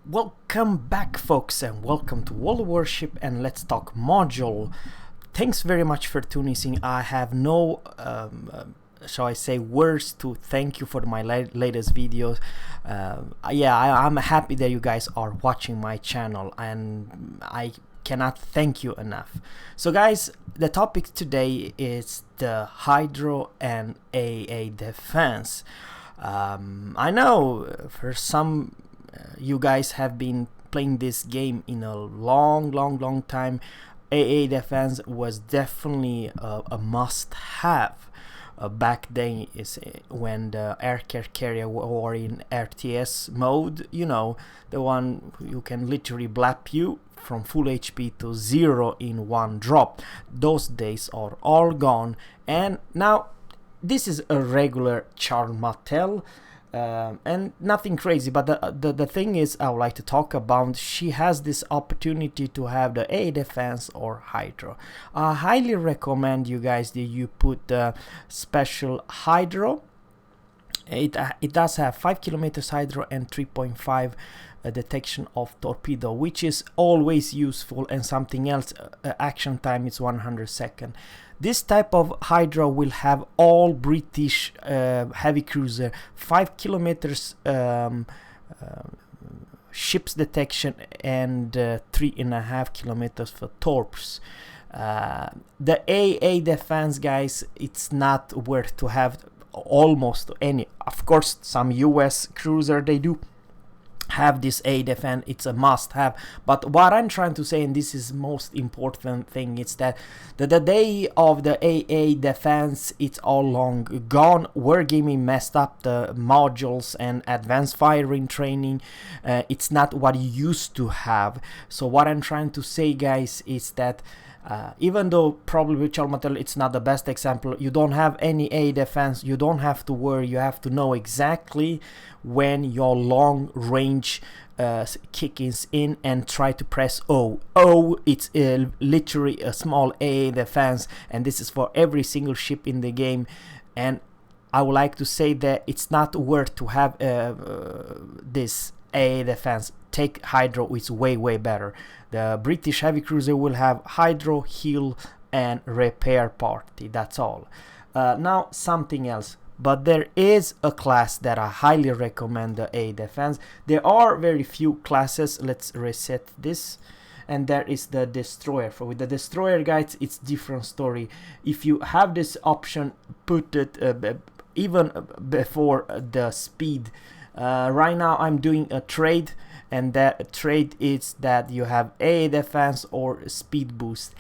Welcome back, folks, and welcome to World Worship and Let's Talk module. Thanks very much for tuning in. I have no, shall I say, words to thank you for my latest videos. I'm happy that you guys are watching my channel, and I cannot thank you enough. So, guys, the topic today is the Hydro and AA defense. I know for some you guys have been playing this game in a long time. AA defense was definitely a must-have back then, is when the aircraft carrier were in RTS mode, you know, the one you can literally blap you from full HP to 0 in one drop. Those days are all gone, and now this is a regular Charles Martel. And nothing crazy, but the thing is, I would like to talk about, she has this opportunity to have the A defense or Hydro. I highly recommend you guys that you put the special Hydro. It does have 5 kilometers Hydro and 3.5 detection of torpedo, which is always useful, and something else, action time is 100 seconds. This type of Hydra will have all British heavy cruiser 5 kilometers ships detection and 3.5 kilometers for torps. The AA defense, guys, it's not worth to have almost any. Of course, some US cruiser they do have this A defense, it's a must have, but what I'm trying to say, and this is most important thing, is that the day of the AA defense, it's all long gone. Wargaming messed up the modules and advanced firing training. It's not what you used to have. So what I'm trying to say, guys, is that even though probably with Charles Martel it's not the best example, you don't have any A defense, you don't have to worry. You have to know exactly when your long range kick is in and try to press O. It's literally a small AA defense, and this is for every single ship in the game. And I would like to say that it's not worth to have this AA defense. Take Hydro, it's way better. The British heavy cruiser will have Hydro, heal, and repair party. That's all. Now something else. But there is a class that I highly recommend, the A defense. There are very few classes. Let's reset this. And there is the destroyer. For with the destroyer, guys, it's different story. If you have this option, put it even before the speed. Right now I'm doing a trade, and that trade is that you have A defense or speed boost.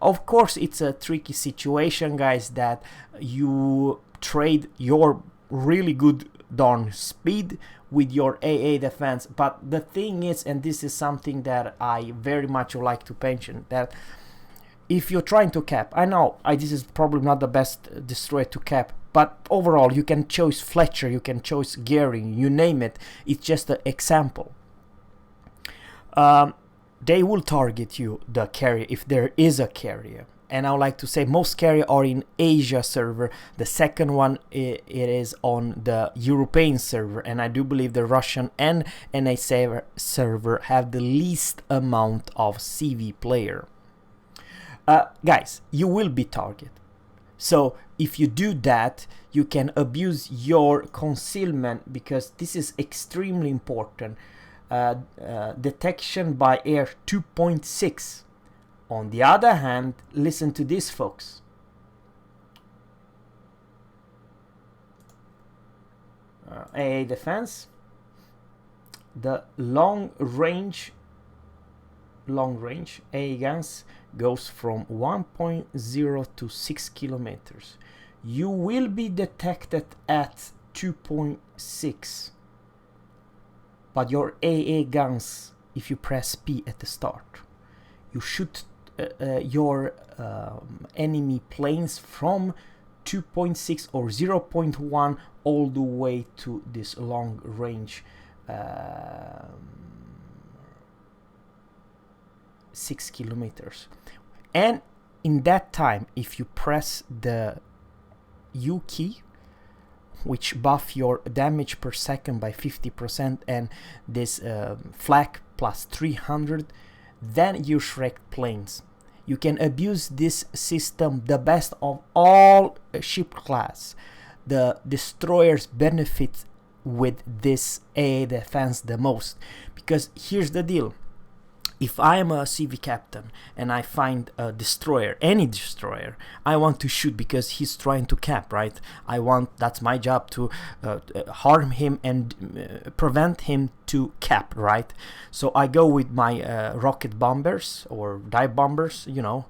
Of course, it's a tricky situation, guys, that you trade your really good darn speed with your AA defense. But the thing is, and this is something that I very much would like to mention, that if you're trying to cap, I know this is probably not the best destroyer to cap, but overall you can choose Fletcher, you can choose Gearing, you name it. It's just an example. They will target you, the carrier, if there is a carrier. And I would like to say most carrier are in Asia server. The second one, it is on the European server, and I do believe the Russian and NA server have the least amount of CV player. Guys, you will be targeted. So if you do that, you can abuse your concealment, because this is extremely important. Detection by air 2.6. On the other hand, listen to this, folks. AA defense. The long range AA guns goes from 1.0 to 6 kilometers. You will be detected at 2.6. But your AA guns, if you press P at the start, you shoot your enemy planes from 2.6 or 0.1 all the way to this long range 6 kilometers. And in that time, if you press the U key, which buff your damage per second by 50%, and this flak plus 300, then you shred planes. You can abuse this system the best of all ship class. The destroyers benefit with this AA defense the most, because here's the deal. If I am a CV captain and I find a destroyer, any destroyer, I want to shoot because he's trying to cap, right? That's my job, to harm him and prevent him to cap, right? So I go with my rocket bombers or dive bombers, you know,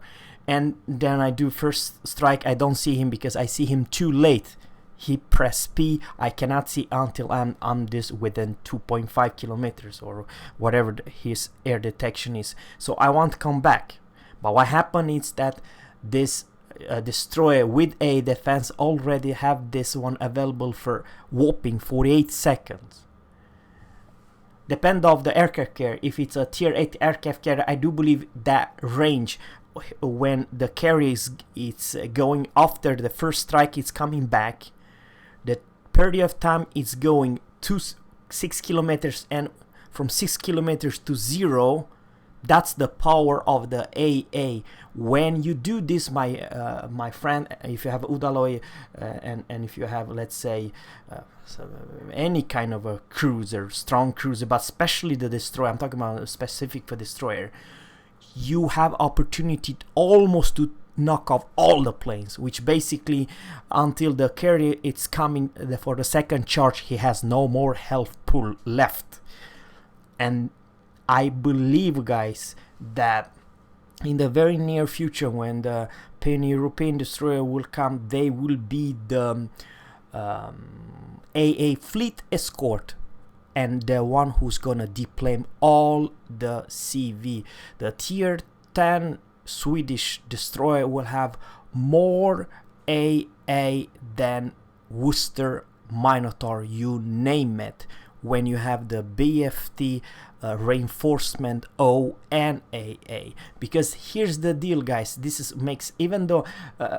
and then I do first strike. I don't see him because I see him too late. He press P. I cannot see until I'm this within 2.5 kilometers or whatever his air detection is. So I want to come back. But what happened is that this destroyer with a defense already have this one available for whopping 48 seconds. Depend of the aircraft carrier. If it's a tier 8 aircraft carrier, I do believe that range, when the carrier is going after the first strike, it's coming back. The period of time is going to 6 kilometers, and from 6 kilometers to 0, that's the power of the AA. When you do this, my friend, if you have Udaloy and if you have, let's say, any kind of a cruiser, strong cruiser, but especially the destroyer, I'm talking about specific for destroyer, you have opportunity almost to knock off all the planes, which basically until the carrier it's coming for the second charge, he has no more health pool left. And I believe, guys, that in the very near future, when the pan-European destroyer will come, they will be the AA fleet escort and the one who's gonna deplane all the CV. The tier 10 Swedish destroyer will have more AA than Worcester, Minotaur, you name it, when you have the BFT reinforcement O and AA. Because here's the deal, guys, this makes, even though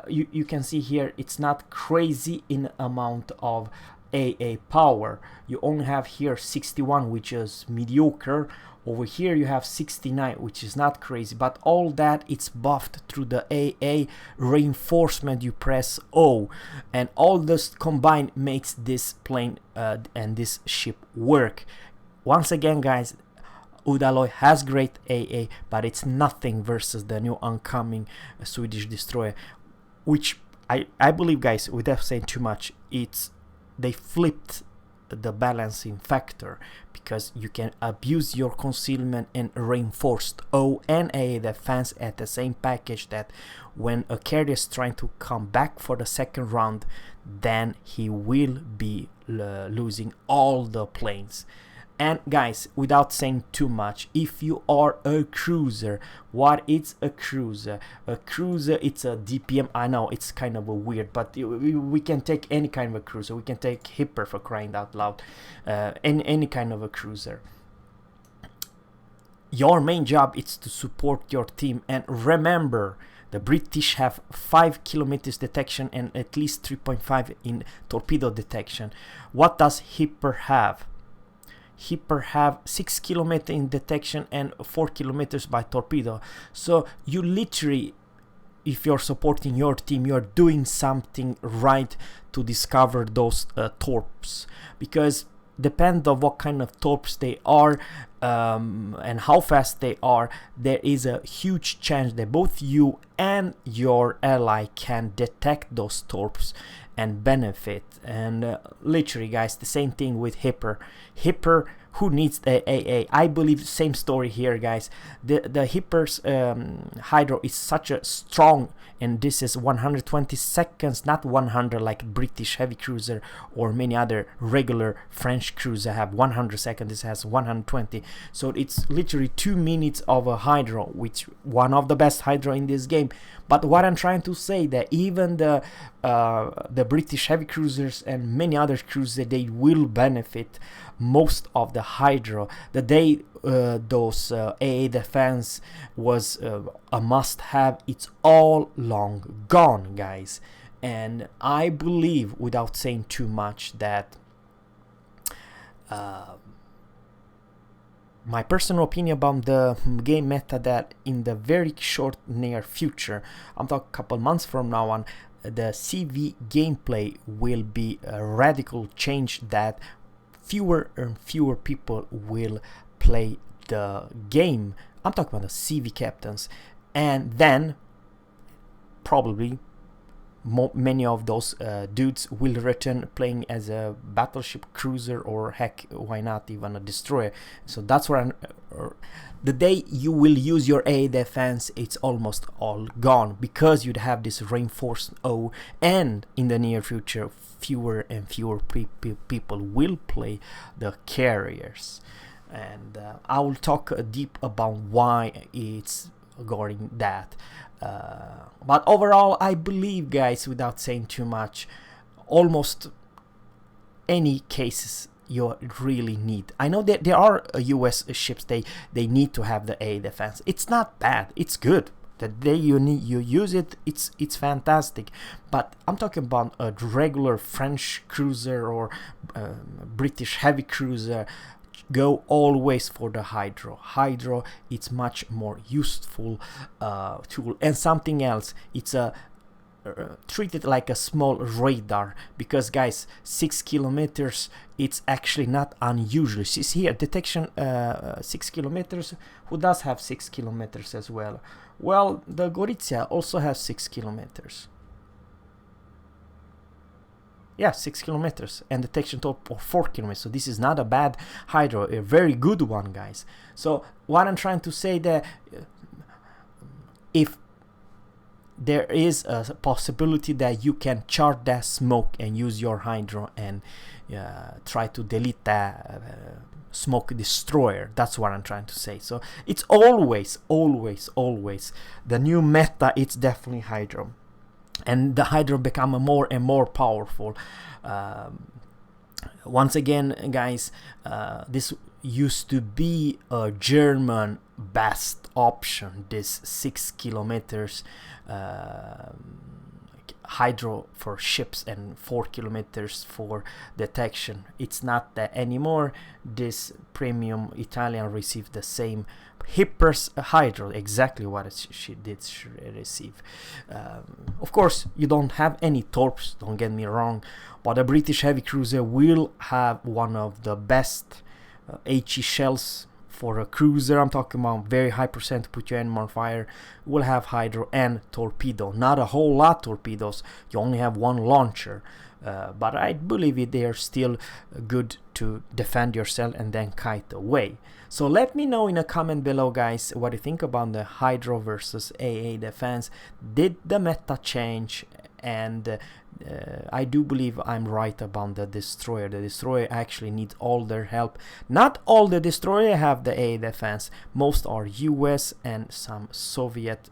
you can see here it's not crazy in amount of AA power, you only have here 61, which is mediocre. Over here you have 69, which is not crazy, but all that it's buffed through the AA reinforcement. You press O, and all this combined makes this plane and this ship work. Once again, guys, Udaloy has great AA, but it's nothing versus the new oncoming Swedish destroyer, which I believe, guys, without saying too much, they flipped the balancing factor, because you can abuse your concealment and reinforced O and A defense at the same package, that when a carrier is trying to come back for the second round, then he will be losing all the planes. And guys, without saying too much, if you are a cruiser, what is a cruiser? A cruiser, it's a DPM. I know it's kind of a weird, but we can take any kind of a cruiser. We can take Hipper, for crying out loud, any kind of a cruiser. Your main job is to support your team, and remember, the British have 5 kilometers detection and at least 3.5 in torpedo detection. What does Hipper have? Hipper have 6 kilometers in detection and 4 kilometers by torpedo. So you literally, if you're supporting your team, you're doing something right to discover those torps, because depend on what kind of torps they are and how fast they are, there is a huge chance that both you and your ally can detect those torps and benefit. And literally, guys, the same thing with Hipper. Who needs the AA? I believe same story here, guys. The Hipper's hydro is such a strong, and this is 120 seconds, not 100 like British heavy cruiser or many other regular French cruiser have 100 seconds. This has 120, so it's literally 2 minutes of a hydro, which one of the best hydro in this game. But what I'm trying to say, that even the British heavy cruisers and many other cruisers, they will benefit most of the hydro. The day those AA defense was a must-have, it's all long gone, guys. And I believe, without saying too much, that my personal opinion about the game meta, that in the very short near future, I'm talking a couple months from now on, the CV gameplay will be a radical change, that fewer and fewer people will play the game. I'm talking about the CV captains, and then probably many of those dudes will return playing as a battleship cruiser, or heck, why not even a destroyer. So that's where the day you will use your AA defense, it's almost all gone, because you'd have this reinforced O, and in the near future fewer and fewer people will play the carriers. And I will talk deep about why it's regarding that. But overall, I believe, guys, without saying too much, almost any cases you really need. I know that there are US ships, they need to have the A defense. It's not bad, it's good. The day you use it, it's fantastic. But I'm talking about a regular French cruiser or British heavy cruiser. Go always for the hydro. It's much more useful tool. And something else, it's a treat it like a small radar, because guys, 6 kilometers, it's actually not unusual. See here, detection 6 kilometers. Who does have 6 kilometers as well? Well, the Gorizia also has 6 kilometers. Yeah, 6 kilometers, and detection top of 4 kilometers. So this is not a bad hydro, a very good one, guys. So what I'm trying to say, that if there is a possibility that you can charge that smoke and use your hydro and try to delete that smoke destroyer, that's what I'm trying to say. So it's always the new meta. It's definitely hydro. And the hydro become more and more powerful. Once again, guys, this used to be a German best option, this 6 kilometers hydro for ships and 4 kilometers for detection. It's not that anymore. This premium Italian received the same Hippers hydro, exactly what she did receive. Of course, you don't have any torps, don't get me wrong, but a British heavy cruiser will have one of the best HE shells for a cruiser. I'm talking about very high percent to put your enemy on fire. Will have hydro and torpedo. Not a whole lot torpedoes, you only have one launcher. But I believe they are still good to defend yourself and then kite away. So let me know in a comment below, guys, what you think about the hydro versus AA defense. Did the meta change? And I do believe I'm right about the destroyer. The destroyer actually needs all their help. Not all the destroyer have the AA defense. Most are US and some Soviet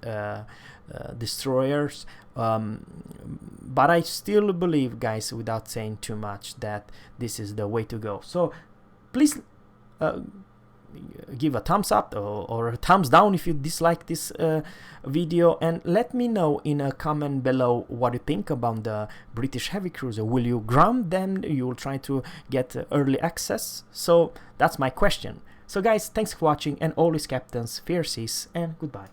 destroyers. But I still believe, guys, without saying too much, that this is the way to go. So please give a thumbs up or a thumbs down if you dislike this video, and let me know in a comment below what you think about the British heavy cruiser. Will you ground them? You will try to get early access? So that's my question. So guys, thanks for watching, and always captains, fair seas, and goodbye.